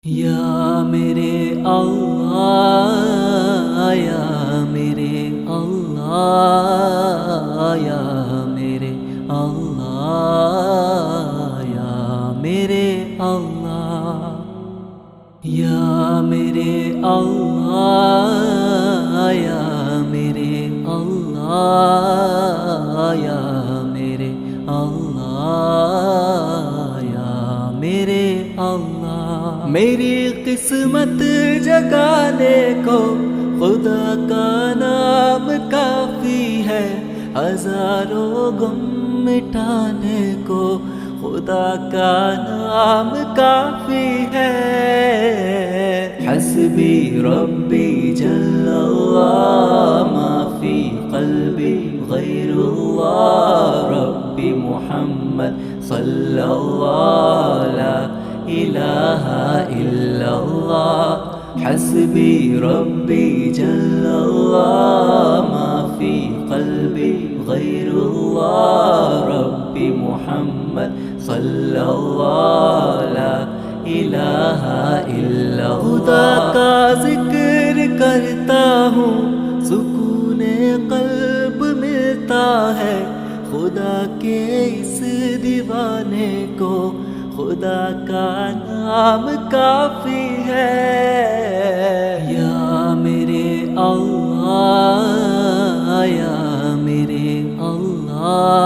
یا میرے اللہ، یا میرے اللہ، یا میرے اللہ، یا میرے اللہ، یا میرے اللہ، یا میرے اللہ، یا میرے اللہ، یا میرے اللہ۔ میری قسمت جگانے کو خدا کا نام کافی ہے، ہزاروں غم مٹانے کو خدا کا نام کافی ہے۔ حسبی ربی جل اللہ، ما فی قلبی غیر اللہ، ربی محمد صلی اللہ، لا الہ الا اللہ۔ حسبی ربی جل اللہ، ما فی قلبی غیر اللہ، ربی محمد صلی اللہ، لا الہ الا اللہ۔ خدا کا ذکر کرتا ہوں، سکون قلب ملتا ہے، خدا کے اس دیوانے کو خدا کا نام کافی ہے۔ یا میرے اللہ، یا میرے اللہ،